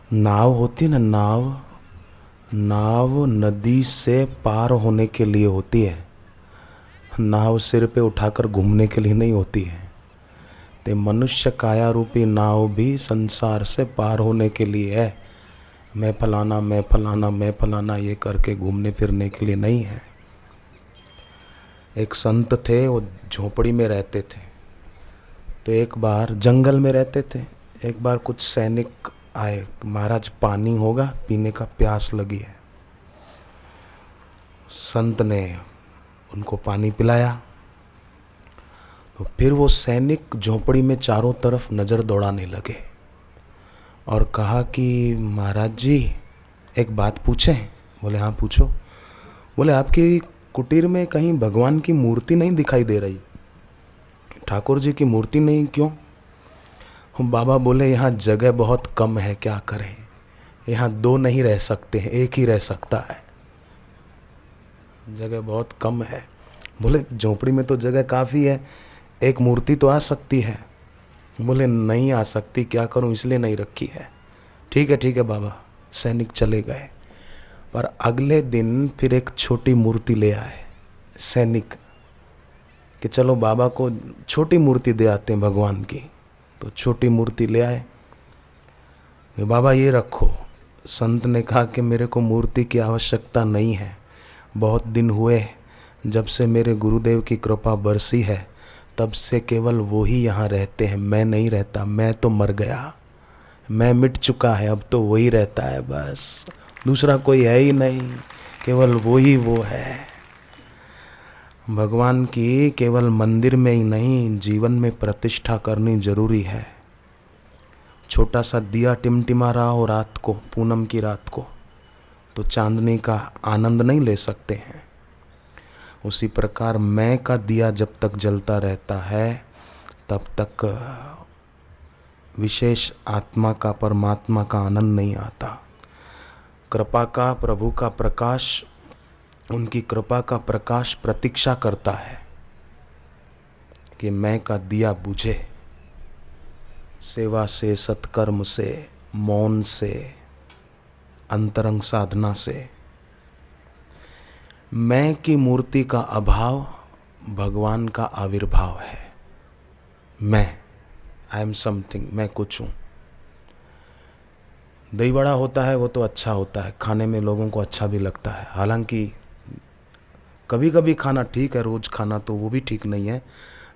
नाव होती है ना, नाव नाव नदी से पार होने के लिए होती है। नाव सिर पे उठाकर घूमने के लिए नहीं होती है। ते मनुष्य काया रूपी नाव भी संसार से पार होने के लिए है। मैं फलाना मैं फलाना मैं फलाना ये करके घूमने फिरने के लिए नहीं है। एक संत थे, वो झोपड़ी में रहते थे। तो एक बार जंगल में रहते थे। एक बार कुछ सैनिक आए, महाराज पानी होगा पीने का, प्यास लगी है। संत ने उनको पानी पिलाया। तो फिर वो सैनिक झोपड़ी में चारों तरफ नज़र दौड़ाने लगे और कहा कि महाराज जी एक बात पूछें? बोले हाँ पूछो। बोले आपकी कुटीर में कहीं भगवान की मूर्ति नहीं दिखाई दे रही? ठाकुर जी की मूर्ति नहीं, क्यों? बाबा बोले यहाँ जगह बहुत कम है, क्या करें, यहाँ दो नहीं रह सकते हैं, एक ही रह सकता है, जगह बहुत कम है। बोले झोपड़ी में तो जगह काफ़ी है, एक मूर्ति तो आ सकती है। बोले नहीं आ सकती, क्या करूं, इसलिए नहीं रखी है। ठीक है बाबा। सैनिक चले गए। पर अगले दिन फिर एक छोटी मूर्ति ले आए सैनिक, कि चलो बाबा को छोटी मूर्ति दे आते हैं भगवान की। तो छोटी मूर्ति ले आए। बाबा ये रखो। संत ने कहा कि मेरे को मूर्ति की आवश्यकता नहीं है, बहुत दिन हुए जब से मेरे गुरुदेव की कृपा बरसी है, तब से केवल वो ही यहाँ रहते हैं, मैं नहीं रहता। मैं तो मर गया, मैं मिट चुका है, अब तो वही रहता है, बस दूसरा कोई है ही नहीं, केवल वो ही वो है। भगवान की केवल मंदिर में ही नहीं, जीवन में प्रतिष्ठा करनी जरूरी है। छोटा सा दिया टिमटिमा रहा हो रात को, पूनम की रात को, तो चांदनी का आनंद नहीं ले सकते हैं। उसी प्रकार मैं का दिया जब तक जलता रहता है, तब तक विशेष आत्मा का, परमात्मा का आनंद नहीं आता। कृपा का, प्रभु का प्रकाश, उनकी कृपा का प्रकाश प्रतीक्षा करता है कि मैं का दिया बुझे। सेवा से, सत्कर्म से, मौन से, अंतरंग साधना से। मैं की मूर्ति का अभाव भगवान का आविर्भाव है। मैं, आई एम समथिंग, मैं कुछ हूँ। दही बड़ा होता है वो तो अच्छा होता है, खाने में लोगों को अच्छा भी लगता है। हालांकि कभी कभी खाना ठीक है, रोज़ खाना तो वो भी ठीक नहीं है।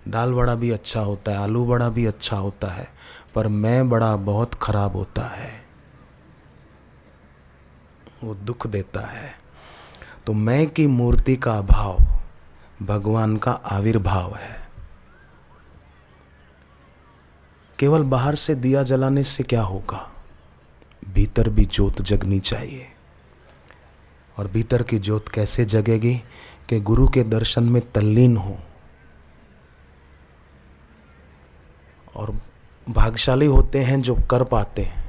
दाल बड़ा भी अच्छा होता है, आलू बड़ा भी अच्छा होता है, पर मैं बड़ा बहुत खराब होता है, वो दुख देता है। तो मैं की मूर्ति का अभाव भगवान का आविर्भाव है। केवल बाहर से दिया जलाने से क्या होगा, भीतर भी ज्योत जगनी चाहिए। और भीतर की ज्योत कैसे जगेगी? कि गुरु के दर्शन में तल्लीन हो। और भाग्यशाली होते हैं जो कर पाते हैं,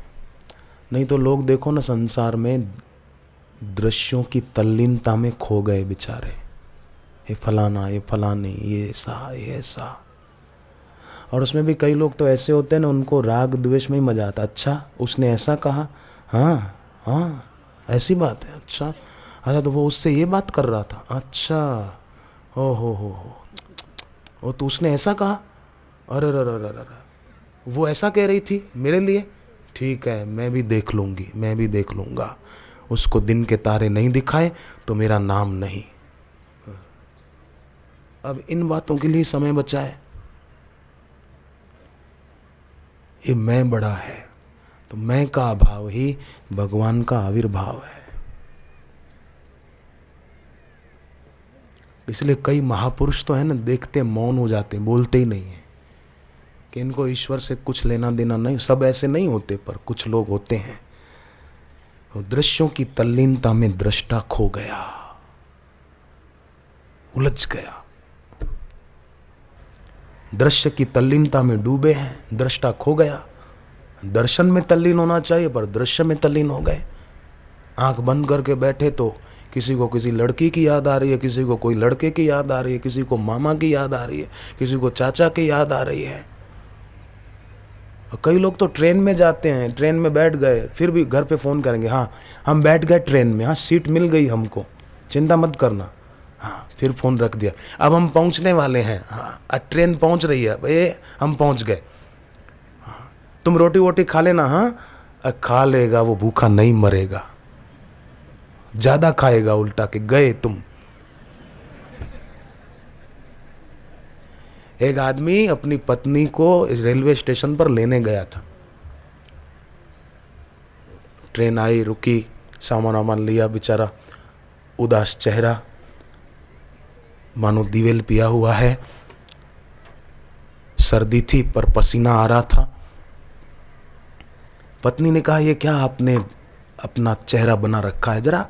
नहीं तो लोग देखो ना संसार में दृश्यों की तल्लीनता में खो गए बेचारे। ये फलाना, ये फलानी, ये ऐसा, ये ऐसा। और उसमें भी कई लोग तो ऐसे होते हैं ना, उनको राग द्वेष में ही मजा आता। अच्छा उसने ऐसा कहा, हाँ हाँ ऐसी बात है, अच्छा अच्छा तो वो उससे ये बात कर रहा था, अच्छा हो ओ तो उसने ऐसा कहा, अरे वो ऐसा कह रही थी मेरे लिए, ठीक है मैं भी देख लूँगी, मैं भी देख लूँगा। उसको दिन के तारे नहीं दिखाए तो मेरा नाम नहीं। अब इन बातों के लिए समय बचा है। ये मैं बड़ा है, तो मैं का अभाव ही भगवान का आविर्भाव है। इसलिए कई महापुरुष तो है ना, देखते मौन हो जाते, बोलते ही नहीं है कि इनको ईश्वर से कुछ लेना देना नहीं। सब ऐसे नहीं होते, पर कुछ लोग होते हैं। तो दृश्यों की तल्लीनता में दृष्टा खो गया, उलझ गया। दृश्य की तल्लीनता में डूबे हैं, दृष्टा खो गया। दर्शन में तल्लीन होना चाहिए, पर दृश्य में तल्लीन हो गए। आंख बंद करके बैठे तो किसी को किसी लड़की की याद आ रही है, किसी को कोई लड़के की याद आ रही है, किसी को मामा की याद आ रही है, किसी को चाचा की याद आ रही है। और कई लोग तो ट्रेन में जाते हैं, ट्रेन में बैठ गए, फिर भी घर पे फ़ोन करेंगे, हाँ हम बैठ गए ट्रेन में, हाँ सीट मिल गई हमको, चिंता मत करना, हाँ फिर फ़ोन रख दिया। अब हम पहुंचने वाले हैं, हाँ ट्रेन पहुंच रही है, भाई हम पहुंच गए, हाँ तुम रोटी वोटी खा लेना, हाँ खा लेगा, वो भूखा नहीं मरेगा, ज़्यादा खाएगा उल्टा के, गए तुम। एक आदमी अपनी पत्नी को रेलवे स्टेशन पर लेने गया था, ट्रेन आई, रुकी, सामान वामान लिया, बेचारा उदास चेहरा, मानो दिवेल पिया हुआ है, सर्दी थी पर पसीना आ रहा था। पत्नी ने कहा, ये क्या आपने अपना चेहरा बना रखा है, जरा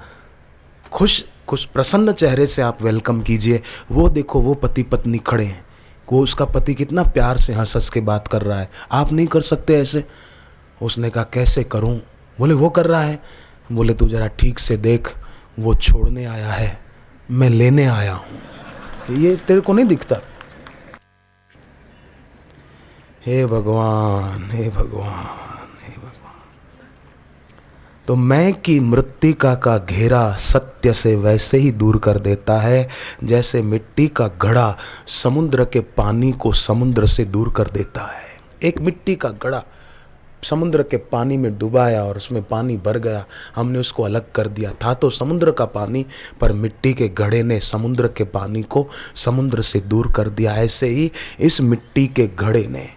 खुश खुश प्रसन्न चेहरे से आप वेलकम कीजिए। वो देखो वो पति पत्नी खड़े हैं, वो उसका पति कितना प्यार से हंस हंस के बात कर रहा है, आप नहीं कर सकते ऐसे? उसने कहा कैसे करूं? बोले वो कर रहा है। बोले तू जरा ठीक से देख, वो छोड़ने आया है, मैं लेने आया हूं, ये तेरे को नहीं दिखता? हे भगवान, हे भगवान, हे भगवान। तो मैं की मृत्तिका का घेरा सत्य से वैसे ही दूर कर देता है जैसे मिट्टी का घड़ा समुद्र के पानी को समुद्र से दूर कर देता है। एक मिट्टी का घड़ा समुद्र के पानी में डुबाया और उसमें पानी भर गया, हमने उसको अलग कर दिया, था तो समुद्र का पानी, पर मिट्टी के घड़े ने समुद्र के पानी को समुद्र से दूर कर दिया। ऐसे ही इस मिट्टी के घड़े ने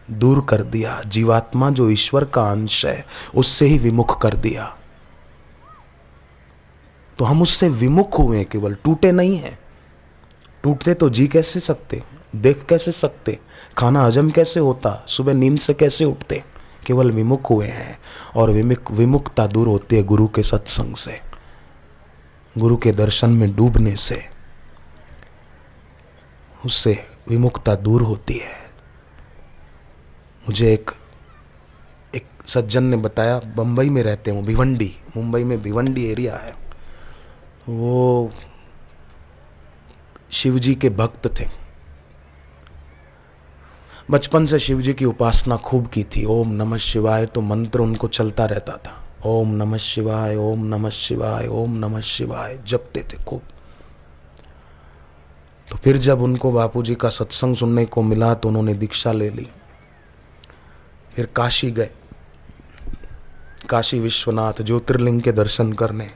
दूर कर दिया, जीवात्मा जो ईश्वर का अंश है उससे ही विमुख कर दिया। तो हम उससे विमुख हुए, केवल टूटे नहीं हैं। टूटते तो जी कैसे सकते, देख कैसे सकते, खाना हजम कैसे होता, सुबह नींद से कैसे उठते, केवल विमुख हुए हैं। और विमुखता दूर होती है गुरु के सत्संग से, गुरु के दर्शन में डूबने से, उससे विमुखता दूर होती है। मुझे एक सज्जन ने बताया, बम्बई में रहते हैं, भिवंडी, मुंबई में भिवंडी एरिया है, वो शिवजी के भक्त थे, बचपन से शिवजी की उपासना खूब की थी। ओम नमः शिवाय तो मंत्र उनको चलता रहता था, ओम नमः शिवाय, ओम नमः शिवाय, ओम नमः शिवाय जपते थे खूब। तो फिर जब उनको बापूजी का सत्संग सुनने को मिला तो उन्होंने दीक्षा ले ली। फिर काशी गए, काशी विश्वनाथ ज्योतिर्लिंग के दर्शन करने।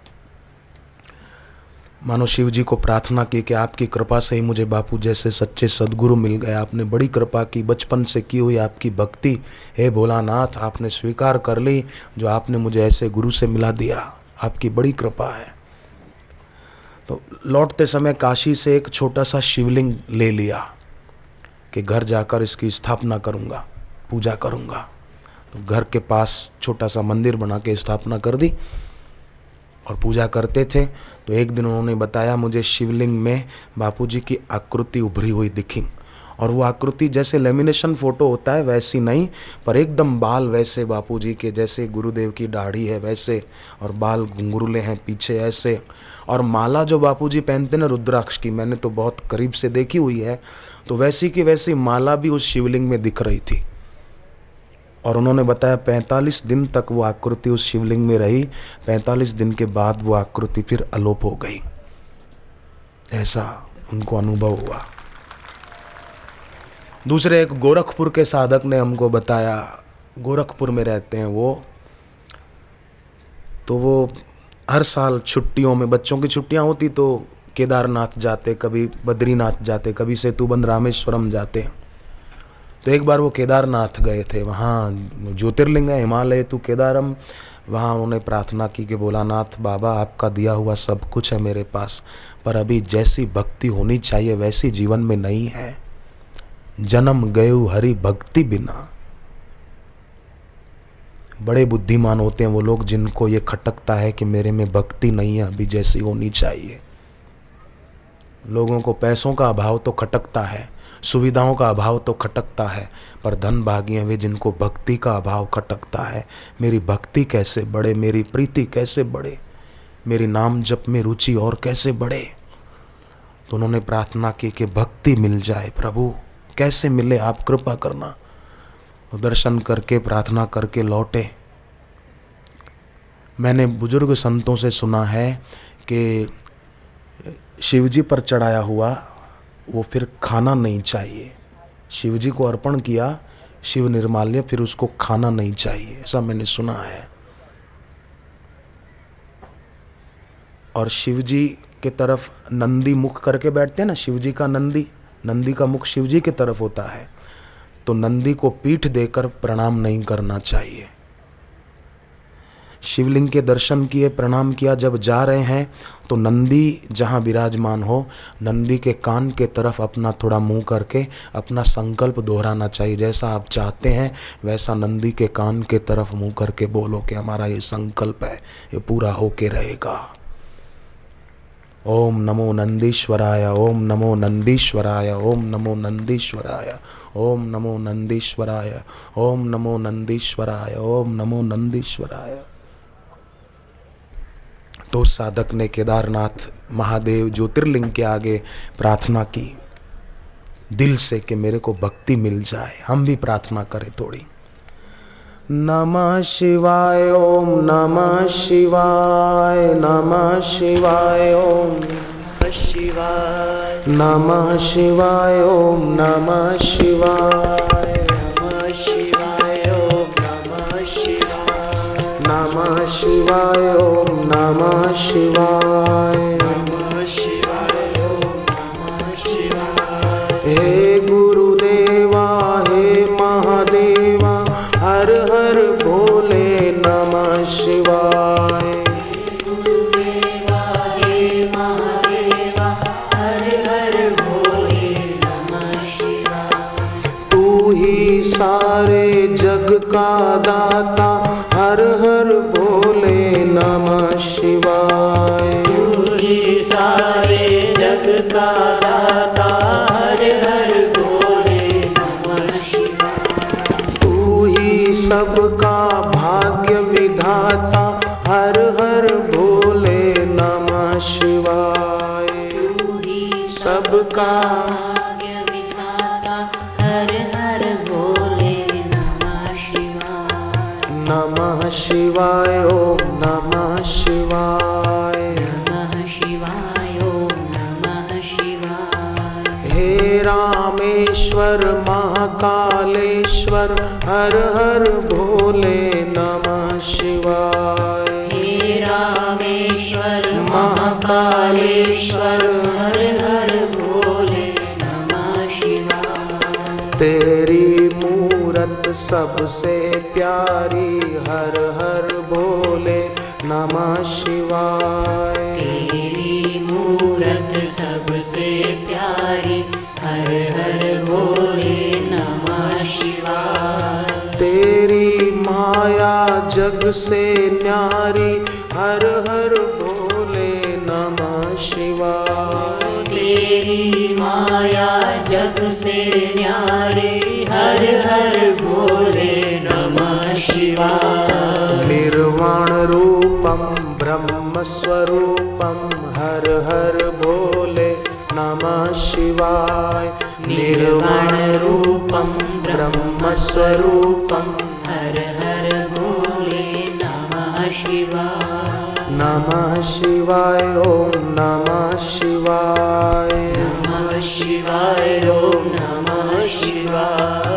मानो शिव जी को प्रार्थना की कि आपकी कृपा से ही मुझे बापू जैसे सच्चे सद्गुरु मिल गए, आपने बड़ी कृपा की, बचपन से की हुई आपकी भक्ति, हे भोलानाथ आपने स्वीकार कर ली, जो आपने मुझे ऐसे गुरु से मिला दिया, आपकी बड़ी कृपा है। तो लौटते समय काशी से एक छोटा सा शिवलिंग ले लिया कि घर जाकर इसकी स्थापना करूँगा, पूजा करूँगा। तो घर के पास छोटा सा मंदिर बना के स्थापना कर दी और पूजा करते थे। तो एक दिन उन्होंने बताया, मुझे शिवलिंग में बापूजी की आकृति उभरी हुई दिखी, और वो आकृति जैसे लेमिनेशन फ़ोटो होता है वैसी नहीं, पर एकदम बाल वैसे बापूजी के जैसे गुरुदेव की दाढ़ी है वैसे, और बाल घुंघरूले हैं पीछे ऐसे, और माला जो बापूजी पहनते ना रुद्राक्ष की, मैंने तो बहुत करीब से देखी हुई है, तो वैसी की वैसी माला भी उस शिवलिंग में दिख रही थी। और उन्होंने बताया 45 दिन तक वो आकृति उस शिवलिंग में रही, 45 दिन के बाद वो आकृति फिर अलोप हो गई, ऐसा उनको अनुभव हुआ। दूसरे एक गोरखपुर के साधक ने हमको बताया, गोरखपुर में रहते हैं वो, तो वो हर साल छुट्टियों में, बच्चों की छुट्टियां होती तो केदारनाथ जाते, कभी बद्रीनाथ जाते, कभी सेतुबंध रामेश्वरम जाते। तो एक बार वो केदारनाथ गए थे, वहाँ ज्योतिर्लिंग है हिमालय तू केदारम, वहाँ उन्होंने प्रार्थना की कि भोलानाथ बाबा आपका दिया हुआ सब कुछ है मेरे पास, पर अभी जैसी भक्ति होनी चाहिए वैसी जीवन में नहीं है, जन्म गयु हरि भक्ति बिना। बड़े बुद्धिमान होते हैं वो लोग जिनको ये खटकता है कि मेरे में भक्ति नहीं है अभी जैसी होनी चाहिए। लोगों को पैसों का अभाव तो खटकता है, सुविधाओं का अभाव तो खटकता है, पर धन भागी हैं वे जिनको भक्ति का अभाव खटकता है। मेरी भक्ति कैसे बढ़े, मेरी प्रीति कैसे बढ़े, मेरी नाम जप में रुचि और कैसे बढ़े। तो उन्होंने प्रार्थना की कि भक्ति मिल जाए, प्रभु कैसे मिले आप कृपा करना। दर्शन करके प्रार्थना करके लौटे। मैंने बुजुर्ग संतों से सुना है कि शिवजी पर चढ़ाया हुआ वो फिर खाना नहीं चाहिए। शिवजी को अर्पण किया शिव निर्माल्य, फिर उसको खाना नहीं चाहिए, ऐसा मैंने सुना है। और शिवजी के तरफ नंदी मुख करके बैठते हैं ना, शिवजी का नंदी का मुख शिवजी के तरफ होता है, तो नंदी को पीठ देकर प्रणाम नहीं करना चाहिए। शिवलिंग के दर्शन किए, प्रणाम किया, जब जा रहे हैं तो नंदी जहाँ विराजमान हो, नंदी के कान के तरफ अपना थोड़ा मुंह करके अपना संकल्प दोहराना चाहिए। जैसा आप चाहते हैं वैसा नंदी के कान के तरफ मुंह करके बोलो कि हमारा ये संकल्प है, ये पूरा होके रहेगा। ओम नमो नंदीश्वराय, ओम नमो नंदीश्वराय, ओम नमो नंदीश्वराय, ओम नमो नंदीश्वराय, ओम नमो नंदीश्वराय, ओम नमो नंदीश्वराय। तो साधक ने केदारनाथ महादेव ज्योतिर्लिंग के आगे प्रार्थना की दिल से कि मेरे को भक्ति मिल जाए। हम भी प्रार्थना करें थोड़ी। नमः शिवाय, ओम नमः शिवाय, नमः शिवाय, ओम शिवाय, नमः शिवाय, ओम नमः शिवाय, नमः शिवाय, ओम नमः शिवाय, नमः शिवाय, ओम नमः शिवाय, नमः शिवाय, ओम नमः शिवाय। हे गुरुदेवा, हे महादेवा, हर हर भोले नमः शिवाय। गुरुदेवा हे महादेवा, हर हर भोले नमः शिवाय। तू ही सारे जग का दाता, हर हर भोले नमः शिवाय। तू ही सारे जग का दाता, हर हर भोले नमः शिवाय। तू ही सबका भाग्य विधाता, हर हर भोले नमः शिवाय। तू ही सबका भाग्य विधाता, हर हर भोले नमः शिवाय। नमः शिवाय, ओम नमः शिवाय, नमः शिवाय, ओम नमः शिवाय। हे रामेश्वर महाकालेश्वर, हर हर भोले नमः शिवाय। हे रामेश्वर महाकालेश्वर, हर हर भोले नमः शिवाय। तेरी मूरत सबसे प्यारी, हर हर भोले नमः शिवाय। तेरी मूरत सबसे प्यारी, हर हर भोले नमः शिवाय। तेरी माया जग से न्यारी, हर हर भोले नमः शिवाय। तेरी माया जग से न्यारी, हर हर भोले नमः शिवाय। निर्वाण रूपम ब्रह्म स्वरूपम, हर हर भोले नमः शिवाय। निर्वाण रूपम ब्रह्म स्वरूपम, हर हर भोले नमः शिवाय। नमः शिवाय, ओम नमः शिवाय। नमः शिवाय, ओम नमः शिवाय।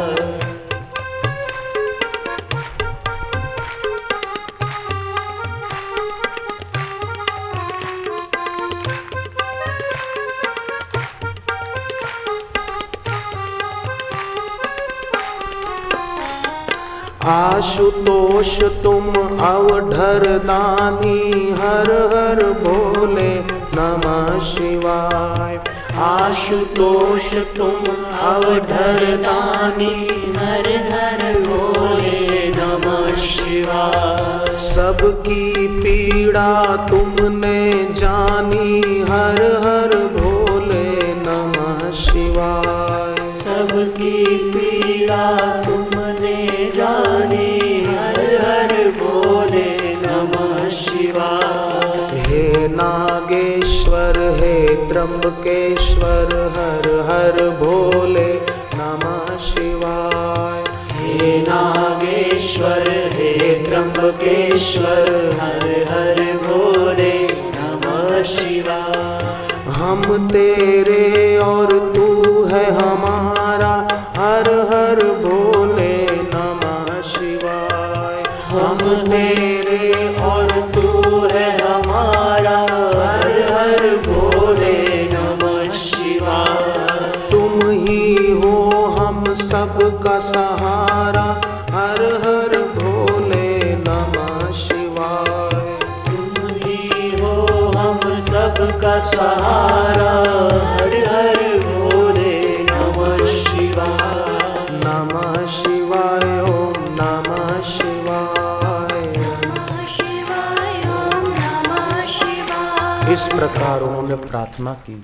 आशुतोष तुम अवधर दानी, हर हर भोले नमः शिवाय। आशुतोष तुम अवधर दानी, हर हर भोले नमः शिवाय। सबकी पीड़ा तुमने जानी, हर हर भोले नमः शिवाय। सबकी पीड़ा तुमने जानी, हर हर भोले नमः शिवाय। हे नागेश्वर, हे त्र्यंबकेश्वर, हर हर भोले नमः शिवाय। हे नागेश्वर हे त्र्यंबकेश्वर हर हर बोले नमः शिवाय। हम तेरे और तू है हमारा, हर हर बोले नमः शिवाय। हम तेरे और तू है हमारा, हर हर बोले नमः शिवाय। तुम ही हो हम सबका सहारा, हर हर भोले नमः शिवाय। तुम ही हो हम सबका सहारा, हर हर बोले नमः शिवाय। नमः शिवाय ओम नमः शिवाय। ओम नमः शिवाय। इस प्रकार उन्होंने प्रार्थना की।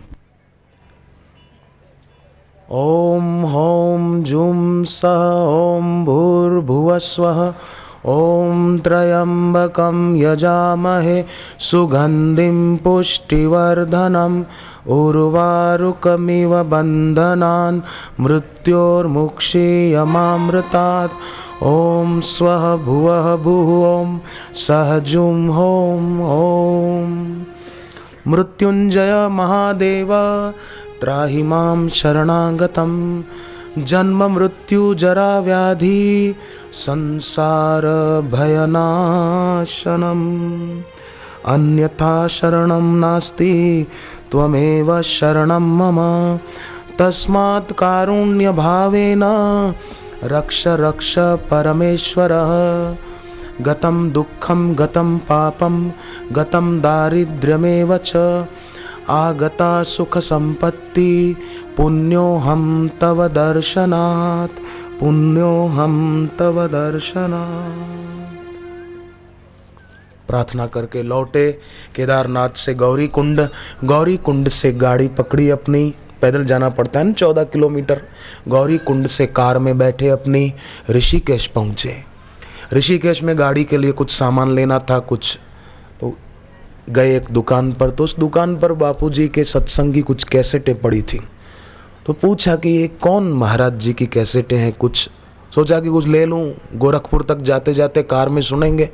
ओम हौम जुम सः ओम भूर्भुवस्वः ओम त्र्यंबकं यजामहे सुगंधिं पुष्टिवर्धनम् उर्वारुकमिव बन्धनान् मृत्योर्मुक्षीयमामृतात्। ओम स्वः भुवः भुः ओम सः जुं होम ओम। मृत्युंजय महादेव त्राहि मां शरणागतं। जन्म मृत्यु जरा व्याधि संसार भयनाशनम्। अन्यथा शरणं नास्ति त्वमेव शरणं मम। तस्मात् कारुण्य भावेन रक्ष रक्ष परमेश्वरः। गतं दुःखं गतं पापं गतं दारिद्र्यमेव च आगता सुख संपत्ति पुण्योऽहं तव दर्शनात् पुण्योऽहं तव दर्शनात्। प्रार्थना करके लौटे केदारनाथ से गौरी कुंड से गाड़ी पकड़ी अपनी। पैदल जाना पड़ता है ना 14 किलोमीटर। गौरी कुंड से कार में बैठे अपनी ऋषिकेश पहुँचे। ऋषिकेश में गाड़ी के लिए कुछ सामान लेना था कुछ, तो गए एक दुकान पर। तो उस दुकान पर बापूजी के सत्संग की कुछ कैसेटें पड़ी थी। तो पूछा कि ये कौन महाराज जी की कैसेटें हैं। कुछ सोचा कि कुछ ले लूँ, गोरखपुर तक जाते जाते कार में सुनेंगे।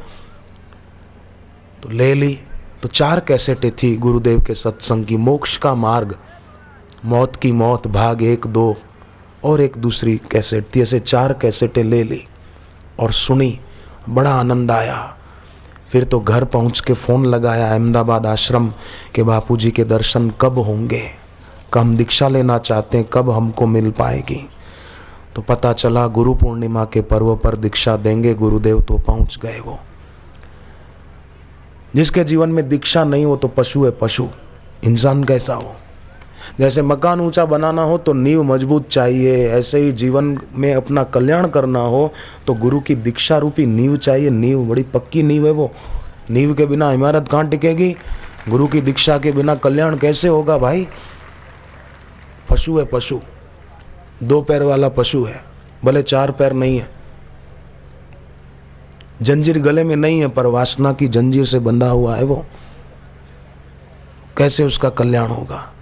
तो ले ली। तो 4 कैसेटें थी गुरुदेव के सत्संग की। मोक्ष का मार्ग, मौत की मौत भाग 1 2 और एक दूसरी कैसेट थी। ऐसे 4 कैसेटें ले ली और सुनी। बड़ा आनंद आया। फिर तो घर पहुंच के फ़ोन लगाया अहमदाबाद आश्रम के बापूजी के दर्शन कब होंगे, हम दीक्षा लेना चाहते हैं, कब हमको मिल पाएगी। तो पता चला गुरु पूर्णिमा के पर्व पर दीक्षा देंगे गुरुदेव। तो पहुंच गए वो। जिसके जीवन में दीक्षा नहीं हो तो पशु है पशु। इंसान कैसा हो, जैसे मकान ऊंचा बनाना हो तो नींव मजबूत चाहिए, ऐसे ही जीवन में अपना कल्याण करना हो तो गुरु की दीक्षा रूपी नींव चाहिए। नींव बड़ी पक्की नींव है वो। नींव के बिना इमारत कहाँ टिकेगी। गुरु की दीक्षा के बिना कल्याण कैसे होगा भाई। पशु है पशु, 2 पैर वाला पशु है, भले 4 पैर नहीं है। जंजीर गले में नहीं है पर वासना की जंजीर से बंधा हुआ है वो। कैसे उसका कल्याण होगा।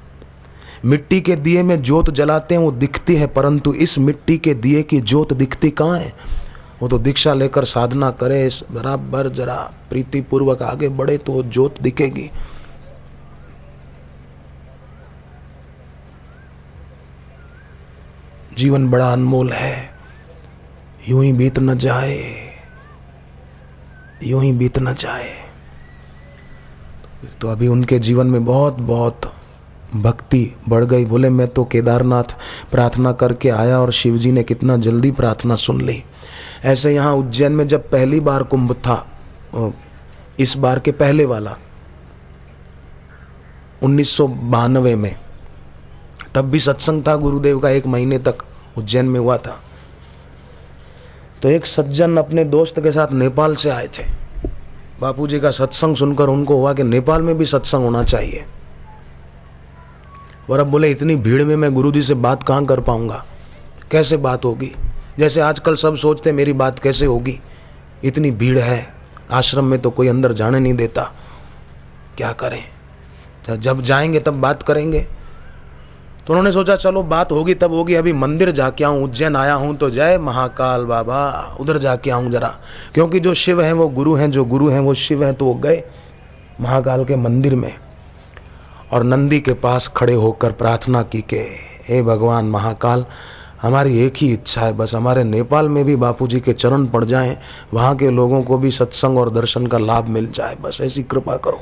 मिट्टी के दिए में जोत जलाते हैं वो दिखती है, परंतु इस मिट्टी के दिए की जोत दिखती कहाँ है। वो तो दीक्षा लेकर साधना करे, बराबर जरा प्रीति पूर्वक आगे बढ़े तो वो जोत दिखेगी। जीवन बड़ा अनमोल है, यूं ही बीत न जाए, यूं ही बीत न जाए। तो अभी उनके जीवन में बहुत बहुत भक्ति बढ़ गई। बोले मैं तो केदारनाथ प्रार्थना करके आया और शिवजी ने कितना जल्दी प्रार्थना सुन ली। ऐसे यहाँ उज्जैन में जब पहली बार कुंभ था, इस बार के पहले वाला 1992 में, तब भी सत्संग था गुरुदेव का, 1 महीने तक उज्जैन में हुआ था। तो एक सज्जन अपने दोस्त के साथ नेपाल से आए थे। बापूजी का सत्संग सुनकर उनको हुआ कि नेपाल में भी सत्संग होना चाहिए। और अब बोले इतनी भीड़ में मैं गुरुजी से बात कहाँ कर पाऊँगा, कैसे बात होगी। जैसे आजकल सब सोचते मेरी बात कैसे होगी, इतनी भीड़ है, आश्रम में तो कोई अंदर जाने नहीं देता, क्या करें। जब जाएंगे तब बात करेंगे। तो उन्होंने सोचा चलो बात होगी तब होगी, अभी मंदिर जाके आऊँ, उज्जैन आया हूँ तो जय महाकाल बाबा, उधर जाके आऊँ जरा, क्योंकि जो शिव हैं वो गुरु हैं, जो गुरु हैं वो शिव हैं। तो वो गए महाकाल के मंदिर में और नंदी के पास खड़े होकर प्रार्थना की कि हे भगवान महाकाल, हमारी एक ही इच्छा है, बस हमारे नेपाल में भी बापूजी के चरण पड़ जाएं, वहाँ के लोगों को भी सत्संग और दर्शन का लाभ मिल जाए, बस ऐसी कृपा करो।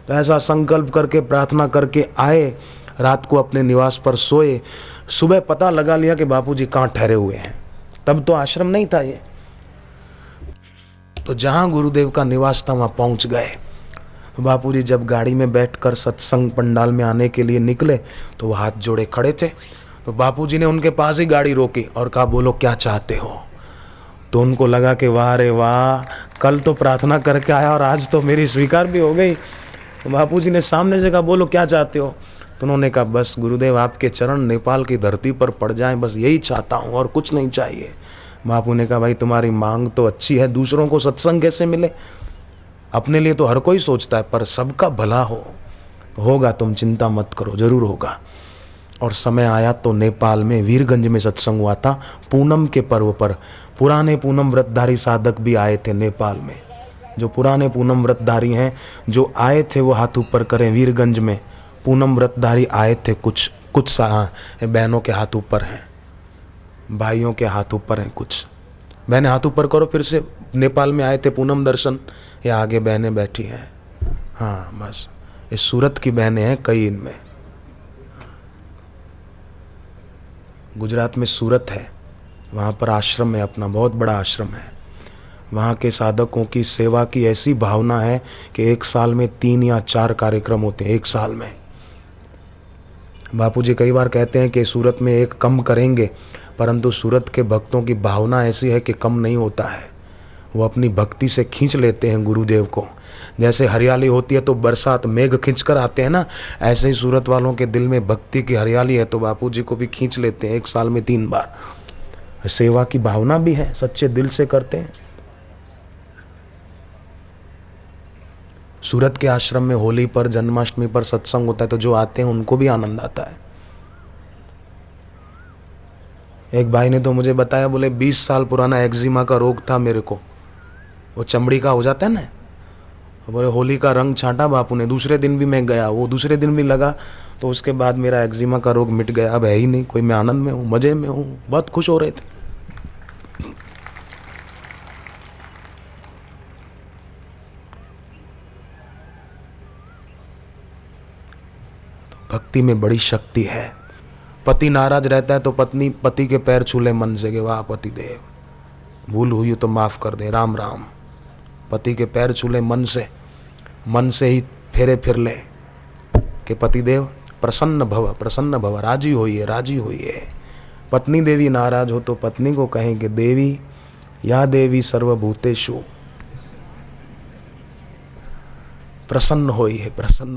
तो ऐसा संकल्प करके प्रार्थना करके आए, रात को अपने निवास पर सोए। सुबह पता लगा लिया कि बापूजी कहाँ ठहरे हुए हैं। तब तो आश्रम नहीं था ये। तो जहाँ गुरुदेव का निवास था वहाँ पहुँच गए। तो बापूजी जब गाड़ी में बैठकर सत्संग पंडाल में आने के लिए निकले तो वो हाथ जोड़े खड़े थे। तो बापूजी ने उनके पास ही गाड़ी रोकी और कहा बोलो क्या चाहते हो। तो उनको लगा कि वाह रे वाह, कल तो प्रार्थना करके आया और आज तो मेरी स्वीकार भी हो गई। तो बापूजी ने सामने से कहा बोलो क्या चाहते हो। तो उन्होंने कहा बस गुरुदेव आपके चरण नेपाल की धरती पर पड़ जाएं, बस यही चाहता हूँ और कुछ नहीं चाहिए। बापू ने कहा भाई तुम्हारी मांग तो अच्छी है, दूसरों को सत्संग कैसे मिले, अपने लिए तो हर कोई सोचता है, पर सबका भला होगा, तुम चिंता मत करो, जरूर होगा। और समय आया तो नेपाल में वीरगंज में सत्संग हुआ था पूनम के पर्व पर। पुराने पूनम व्रतधारी साधक भी आए थे नेपाल में। जो पुराने पूनम व्रतधारी हैं जो आए थे वो हाथ ऊपर करें। वीरगंज में पूनम व्रतधारी आए थे, कुछ बहनों के हाथ ऊपर हैं, भाइयों के हाथ ऊपर हैं, कुछ बहनें हाथ ऊपर करो फिर से। नेपाल में आए थे पूनम दर्शन, ये आगे बहनें बैठी हैं। हाँ बस, ये सूरत की बहनें हैं कई इनमें। गुजरात में सूरत है, वहाँ पर आश्रम है अपना, बहुत बड़ा आश्रम है। वहाँ के साधकों की सेवा की ऐसी भावना है कि एक साल में 3 या 4 कार्यक्रम होते हैं, एक साल में। बापूजी कई बार कहते हैं कि सूरत में एक कम करेंगे, परंतु सूरत के भक्तों की भावना ऐसी है कि कम नहीं होता है। वो अपनी भक्ति से खींच लेते हैं गुरुदेव को। जैसे हरियाली होती है तो बरसात मेघ खींच कर आते हैं ना, ऐसे ही सूरत वालों के दिल में भक्ति की हरियाली है तो बापूजी को भी खींच लेते हैं एक साल में 3 बार। सेवा की भावना भी है, सच्चे दिल से करते हैं। सूरत के आश्रम में होली पर, जन्माष्टमी पर सत्संग होता है तो जो आते हैं उनको भी आनंद आता है। एक भाई ने तो मुझे बताया, बोले 20 साल पुराना एक्जिमा का रोग था मेरे को, वो चमड़ी का हो जाता है ना। बोले होली का रंग छांटा बापू ने, दूसरे दिन भी मैं गया, वो दूसरे दिन भी लगा, तो उसके बाद मेरा एक्जिमा का रोग मिट गया। अब है ही नहीं कोई, मैं आनंद में हूँ, मज़े में हूँ, बहुत खुश हो रहे थे। भक्ति में बड़ी शक्ति है। पति नाराज रहता है तो पत्नी पति के पैर छू ले मन से कि वाह पति देव, भूल हुई तो माफ़ कर दे, राम राम। पति के पैर छू ले मन से ही फेरे फिर ले कि पति देव प्रसन्न भव, राजी होइए। पत्नी देवी नाराज हो तो पत्नी को कहें कि देवी या देवी सर्वभूतेषु प्रसन्न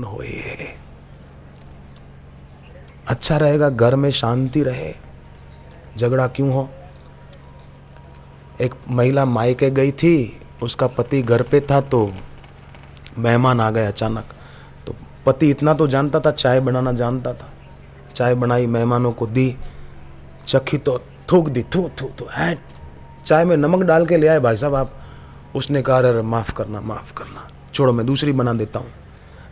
होइए। अच्छा रहेगा, घर में शांति रहे, झगड़ा क्यों हो। एक महिला मायके गई थी, उसका पति घर पे था तो मेहमान आ गए अचानक। तो पति इतना तो जानता था, चाय बनाना जानता था। चाय बनाई, मेहमानों को दी, चखी तो थूक दी, थू है, चाय में नमक डाल के ले आए भाई साहब आप। उसने कहा अरे माफ़ करना, छोड़ो मैं दूसरी बना देता हूँ।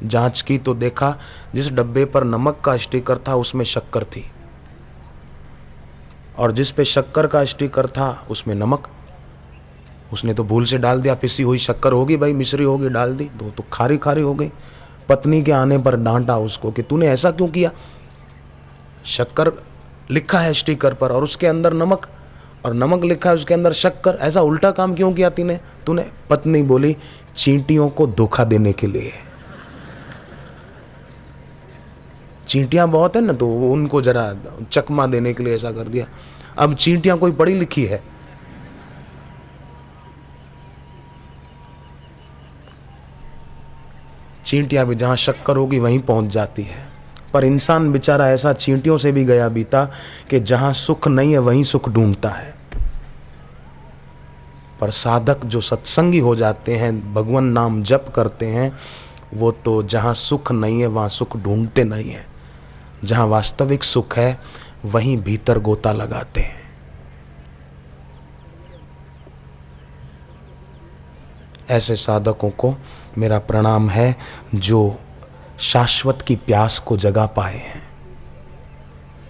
जांच की तो देखा जिस डब्बे पर नमक का स्टिकर था उसमें शक्कर थी, और जिस पे शक्कर का स्टिकर था उसमें नमक। उसने तो भूल से डाल दिया, पिसी हुई शक्कर होगी भाई, मिश्री होगी, डाल दी तो खारी हो गई। पत्नी के आने पर डांटा उसको कि तूने ऐसा क्यों किया, शक्कर लिखा है स्टिकर पर और उसके अंदर नमक, और नमक लिखा है उसके अंदर शक्कर, ऐसा उल्टा काम क्यों किया तूने। पत्नी बोली चींटियों को धोखा देने के लिए। चींटियां बहुत है ना, तो उनको जरा चकमा देने के लिए ऐसा कर दिया। अब चींटियां कोई पढ़ी लिखी है, चींटियां भी जहां शक्कर होगी वहीं पहुंच जाती है। पर इंसान बेचारा ऐसा चींटियों से भी गया बीता कि जहां सुख नहीं है वहीं सुख ढूंढता है। पर साधक जो सत्संगी हो जाते हैं, भगवान नाम जप करते हैं, वो तो जहां सुख नहीं है वहां सुख ढूंढते नहीं है। जहाँ वास्तविक सुख है वहीं भीतर गोता लगाते हैं। ऐसे साधकों को मेरा प्रणाम है जो शाश्वत की प्यास को जगा पाए हैं।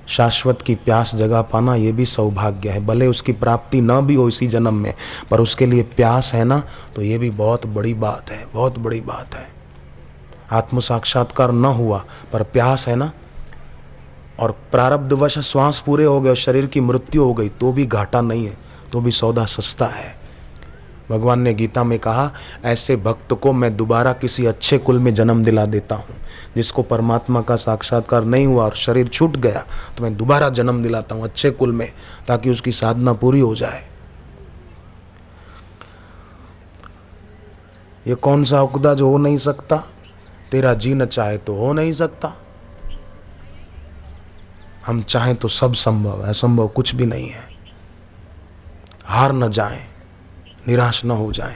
शाश्वत की प्यास जगा पाना ये भी सौभाग्य है। भले उसकी प्राप्ति न भी हो इसी जन्म में, पर उसके लिए प्यास है ना, तो ये भी बहुत बड़ी बात है, बहुत बड़ी बात है। आत्म साक्षात्कार न हुआ पर प्यास है ना, और प्रारब्धवश श्वास पूरे हो गए, शरीर की मृत्यु हो गई, तो भी घाटा नहीं है, तो भी सौदा सस्ता है। भगवान ने गीता में कहा, ऐसे भक्त को मैं दोबारा किसी अच्छे कुल में जन्म दिला देता हूँ। जिसको परमात्मा का साक्षात्कार नहीं हुआ और शरीर छूट गया, तो मैं दोबारा जन्म दिलाता हूँ अच्छे कुल में, ताकि उसकी साधना पूरी हो जाए। ये कौन सा उकदा जो हो नहीं सकता? तेरा जी न चाहे तो हो नहीं सकता। हम चाहें तो सब संभव है, असंभव कुछ भी नहीं है। हार न जाएं, निराश न हो जाएं।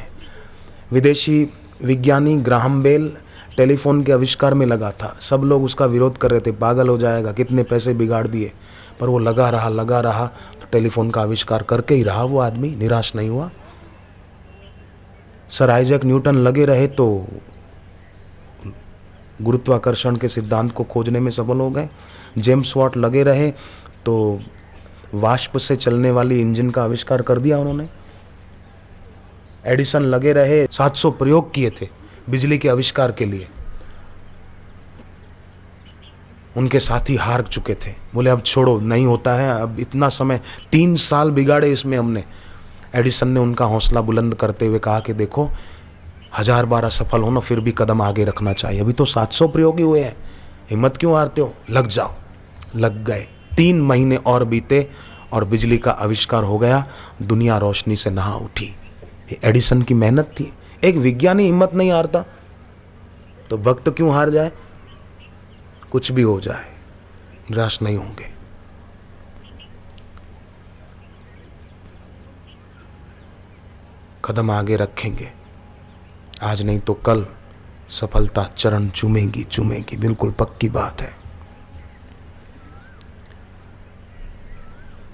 विदेशी विज्ञानी ग्राहम बेल टेलीफोन के आविष्कार में लगा था। सब लोग उसका विरोध कर रहे थे, पागल हो जाएगा, कितने पैसे बिगाड़ दिए, पर वो लगा रहा, तो टेलीफोन का आविष्कार करके ही रहा वो आदमी, निराश नहीं हुआ। सर आइजैक न्यूटन लगे रहे तो गुरुत्वाकर्षण के सिद्धांत को खोजने में सफल हो गए। जेम्स वॉट लगे रहे तो वाष्प से चलने वाली इंजन का आविष्कार कर दिया उन्होंने। एडिसन लगे रहे, 700 प्रयोग किए थे बिजली के आविष्कार के लिए। उनके साथी हार चुके थे, बोले अब छोड़ो, नहीं होता है, अब इतना समय, 3 साल बिगाड़े इसमें हमने। एडिसन ने उनका हौसला बुलंद करते हुए कहा कि देखो, 1000 बार असफल हो ना, फिर भी कदम आगे रखना चाहिए। अभी तो 700 प्रयोग ही हुए हैं, हिम्मत क्यों हारते हो, लग जाओ। लग गए। 3 महीने और बीते और बिजली का आविष्कार हो गया। दुनिया रोशनी से नहा उठी। ये एडिसन की मेहनत थी। एक विज्ञानी हिम्मत नहीं हारता, तो भक्त क्यों हार जाए? कुछ भी हो जाए, निराश नहीं होंगे। कदम आगे रखेंगे, आज नहीं तो कल सफलता चरण चूमेगी, बिल्कुल पक्की बात है।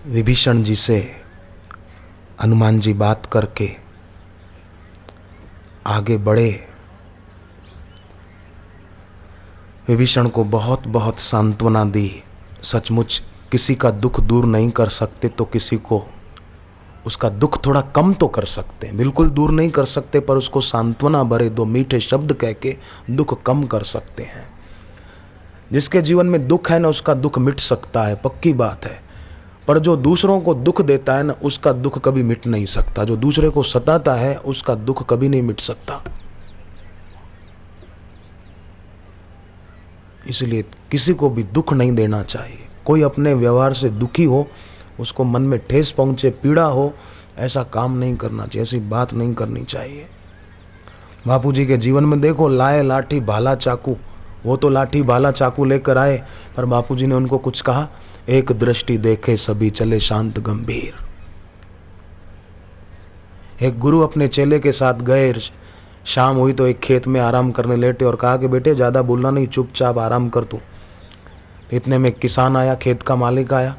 विभीषण जी से हनुमान जी बात करके आगे बढ़े। विभीषण को बहुत बहुत सांत्वना दी। सचमुच किसी का दुख दूर नहीं कर सकते तो किसी को उसका दुख थोड़ा कम तो कर सकते हैं। बिल्कुल दूर नहीं कर सकते, पर उसको सांत्वना भरे 2 मीठे शब्द कह के दुख कम कर सकते हैं। जिसके जीवन में दुख है ना, उसका दुख मिट सकता है, पक्की बात है। पर जो दूसरों को दुख देता है ना, उसका दुख कभी मिट नहीं सकता। जो दूसरे को सताता है, उसका दुख कभी नहीं मिट सकता। इसलिए किसी को भी दुख नहीं देना चाहिए। कोई अपने व्यवहार से दुखी हो, उसको मन में ठेस पहुंचे, पीड़ा हो, ऐसा काम नहीं करना चाहिए, ऐसी बात नहीं करनी चाहिए। बापू जी के जीवन में देखो, लाए लाठी भाला चाकू, वो तो लाठी भाला चाकू लेकर आए, पर बापूजी ने उनको कुछ कहा, एक दृष्टि देखे सभी चले शांत गंभीर। एक गुरु अपने चेले के साथ गए, शाम हुई तो एक खेत में आराम करने लेटे और कहा कि बेटे ज़्यादा बोलना नहीं, चुपचाप आराम कर तू। इतने में किसान आया, खेत का मालिक आया।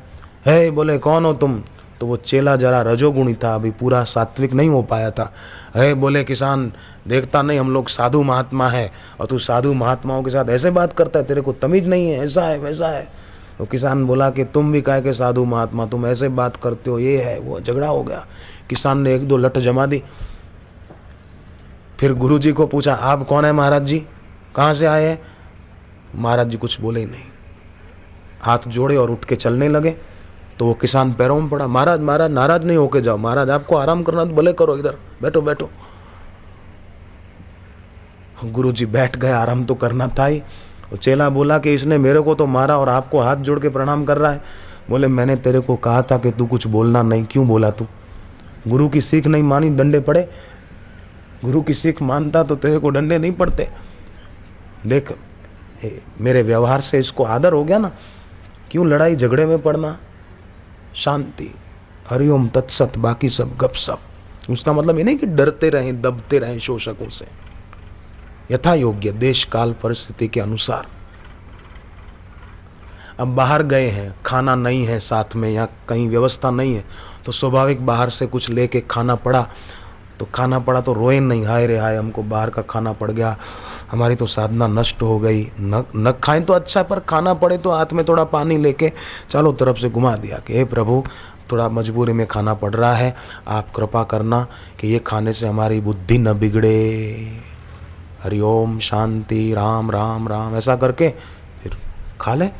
है बोले कौन हो तुम? तो वो चेला जरा रजोगुणी था, अभी पूरा सात्विक नहीं हो पाया था। है बोले किसान, देखता नहीं हम लोग साधु महात्मा है, और तू साधु महात्माओं के साथ ऐसे बात करता है, तेरे को तमीज नहीं है, ऐसा है वैसा है। तो किसान बोला कि तुम भी काहे के साधु महात्मा, तुम ऐसे बात करते हो, ये है वो। झगड़ा हो गया। किसान ने 1-2 लट जमा दी। फिर गुरु जी को पूछा, आप कौन है महाराज जी, कहाँ से आए हैं? महाराज जी कुछ बोले ही नहीं, हाथ जोड़े और उठ के चलने लगे। तो वो किसान पैरों में पड़ा, महाराज महाराज नाराज नहीं होके जाओ, महाराज आपको आराम करना तो भले करो, इधर बैठो बैठो। गुरु जी बैठ गए, आराम तो करना था ही। चेला बोला कि इसने मेरे को तो मारा और आपको हाथ जोड़ के प्रणाम कर रहा है। बोले मैंने तेरे को कहा था कि तू कुछ बोलना नहीं, क्यों बोला तू? गुरु की सीख नहीं मानी, डंडे पड़े। गुरु की सीख मानता तो तेरे को डंडे नहीं पड़ते। देख मेरे व्यवहार से इसको आदर हो गया ना, क्यों लड़ाई झगड़े में पड़ना? शांति, हरिओम तत्सत, बाकी सब गपसप। उसका मतलब ये नहीं कि डरते रहें, दबते रहें शोषकों से। यथा योग्य, देश काल परिस्थिति के अनुसार। अब बाहर गए हैं, खाना नहीं है साथ में या कहीं व्यवस्था नहीं है, तो स्वाभाविक बाहर से कुछ लेके खाना पड़ा तो रोए नहीं, हाय रे हाय हमको बाहर का खाना पड़ गया, हमारी तो साधना नष्ट हो गई। न खाएं तो अच्छा, पर खाना पड़े तो हाथ में थोड़ा पानी लेके चारों तरफ से घुमा दिया कि हे प्रभु, थोड़ा मजबूरी में खाना पड़ रहा है, आप कृपा करना कि ये खाने से हमारी बुद्धि न बिगड़े। हरिओम शांति, राम राम राम, ऐसा करके फिर खा ले।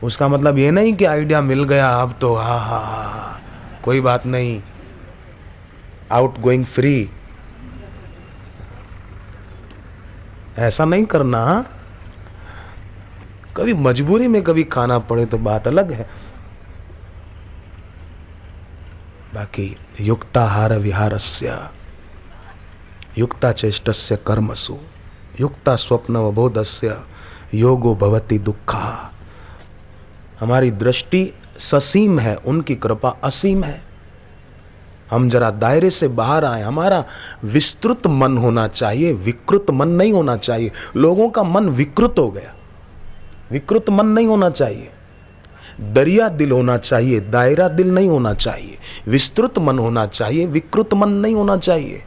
उसका मतलब ये नहीं कि आइडिया मिल गया अब तो हा कोई बात नहीं, आउट गोइंग फ्री, ऐसा नहीं करना। कभी मजबूरी में कभी खाना पड़े तो बात अलग है। बाकी युक्ताहार विहारस्य युक्ता चेष्टस्य कर्मसु युक्ता स्वप्नवबोधस्य योगो भवति दुःखा। हमारी दृष्टि ससीम है, उनकी कृपा असीम है। हम जरा दायरे से बाहर आए, हमारा विस्तृत मन होना चाहिए, विकृत मन नहीं होना चाहिए। लोगों का मन विकृत हो गया, विकृत मन नहीं होना चाहिए, दरिया दिल होना चाहिए, दायरा दिल नहीं होना चाहिए, विस्तृत मन होना चाहिए, विकृत मन नहीं होना चाहिए।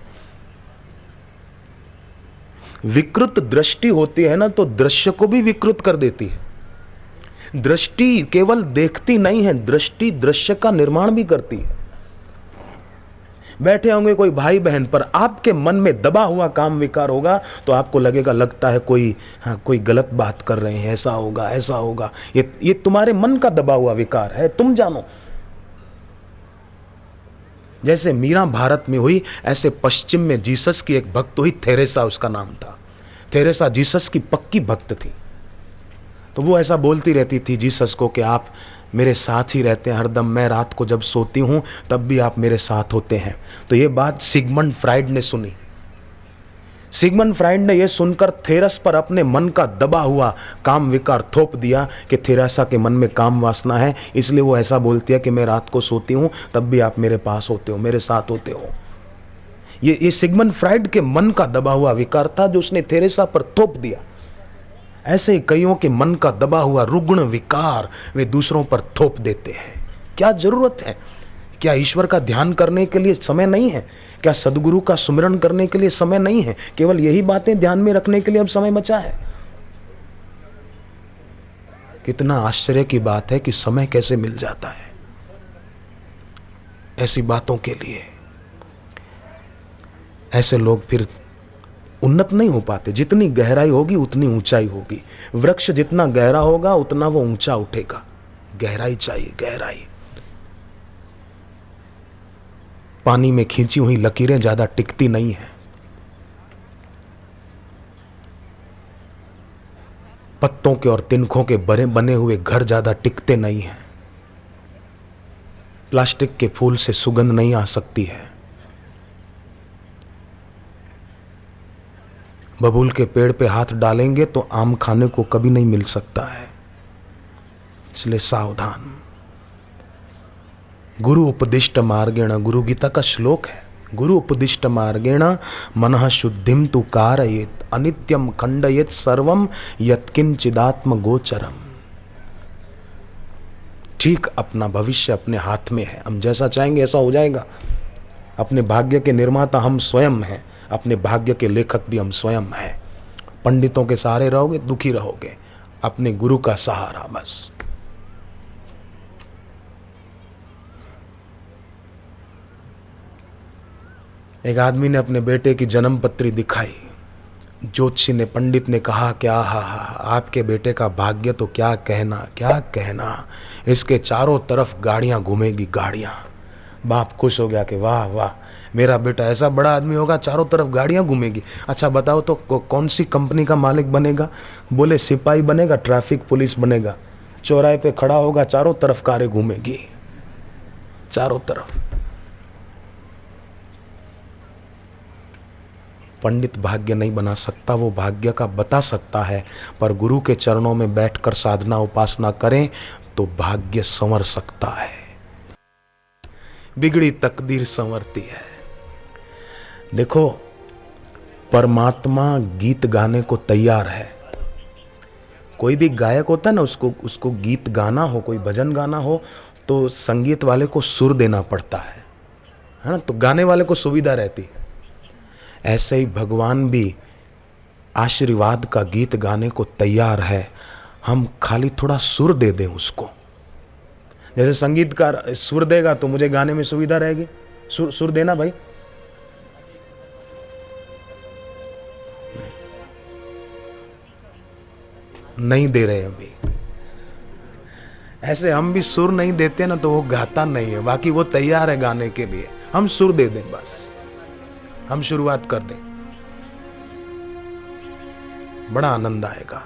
विकृत दृष्टि होती है ना तो दृश्य को भी विकृत कर देती है। दृष्टि केवल देखती नहीं है, दृष्टि दृश्य का निर्माण भी करती है। बैठे होंगे कोई भाई बहन, पर आपके मन में दबा हुआ काम विकार होगा तो आपको लगता है कोई गलत बात कर रहे हैं, ऐसा होगा ऐसा होगा। ये तुम्हारे मन का दबा हुआ विकार है, तुम जानो। जैसे मीरा भारत में हुई, ऐसे पश्चिम में जीसस की एक भक्त हुई, थेरेसा उसका नाम था। थेरेसा जीसस की पक्की भक्त थी। तो वो ऐसा बोलती रहती थी जीसस को कि आप मेरे साथ ही रहते हैं हरदम, मैं रात को जब सोती हूँ तब भी आप मेरे साथ होते हैं। तो ये बात सिगमंड फ्राइड ने सुनी। सिगमंड फ्राइड ने यह सुनकर थेरस पर अपने मन का दबा हुआ काम विकार थोप दिया कि थेरेसा के मन में काम वासना है, इसलिए वो ऐसा बोलती है कि मैं रात को सोती हूँ तब भी आप मेरे पास होते हो, मेरे साथ होते हो। ये सिगमंड फ्राइड के मन का दबा हुआ विकार था जो उसने थेरेसा पर थोप दिया। ऐसे ही कईयों के मन का दबा हुआ रुग्ण विकार वे दूसरों पर थोप देते हैं। क्या जरूरत है? क्या ईश्वर का ध्यान करने के लिए समय नहीं है? क्या सदगुरु का सुमिरन करने के लिए समय नहीं है? केवल यही बातें ध्यान में रखने के लिए अब समय बचा है। कितना आश्चर्य की बात है कि समय कैसे मिल जाता है ऐसी बातों के लिए। ऐसे लोग फिर उन्नत नहीं हो पाते। जितनी गहराई होगी उतनी ऊंचाई होगी। वृक्ष जितना गहरा होगा उतना वो ऊंचा उठेगा। गहराई चाहिए, गहराई। पानी में खींची हुई लकीरें ज्यादा टिकती नहीं है। पत्तों के और तिनकों के बने हुए घर ज्यादा टिकते नहीं हैं। प्लास्टिक के फूल से सुगंध नहीं आ सकती है। बबूल के पेड़ पे हाथ डालेंगे तो आम खाने को कभी नहीं मिल सकता है। इसलिए सावधान। गुरु उपदिष्ट मार्गेण, गुरु गीता का श्लोक है। गुरु उपदिष्ट मार्गेण मनः शुद्धिम तु कारयेत अनित्यम खंडयेत सर्वम यत्किंचिदात्म गोचरम। ठीक अपना भविष्य अपने हाथ में है। हम जैसा चाहेंगे ऐसा हो जाएगा। अपने भाग्य के निर्माता हम स्वयं हैं। अपने भाग्य के लेखक भी हम स्वयं हैं। पंडितों के सहारे रहोगे दुखी रहोगे। अपने गुरु का सहारा बस। एक आदमी ने अपने बेटे की जन्म पत्री दिखाई। ज्योतिषी ने, पंडित ने कहा कि आहा, आपके बेटे का भाग्य तो क्या कहना, क्या कहना। इसके चारों तरफ गाड़ियां घूमेगी, गाड़ियां। बाप खुश हो गया कि वाह वाह, मेरा बेटा ऐसा बड़ा आदमी होगा, चारों तरफ गाड़ियां घूमेगी। अच्छा बताओ तो कौन सी कंपनी का मालिक बनेगा? बोले सिपाही बनेगा, ट्रैफिक पुलिस बनेगा। चौराहे पे खड़ा होगा, चारों तरफ कारें घूमेगी, चारों तरफ। पंडित भाग्य नहीं बना सकता, वो भाग्य का बता सकता है। पर गुरु के चरणों में बैठकर साधना उपासना करें तो भाग्य संवर सकता है। बिगड़ी तकदीर संवरती है। देखो, परमात्मा गीत गाने को तैयार है। कोई भी गायक होता है ना, उसको गीत गाना हो, कोई भजन गाना हो, तो संगीत वाले को सुर देना पड़ता है ना, तो गाने वाले को सुविधा रहती है। ऐसे ही भगवान भी आशीर्वाद का गीत गाने को तैयार है, हम खाली थोड़ा सुर दे दें उसको। जैसे संगीतकार सुर देगा तो मुझे गाने में सुविधा रहेगी। सुर देना भाई। नहीं दे रहे अभी। ऐसे हम भी सुर नहीं देते ना तो वो गाता नहीं है, बाकी वो तैयार है गाने के लिए। हम सुर दे दें बस, हम शुरुआत कर दें, बड़ा आनंद आएगा।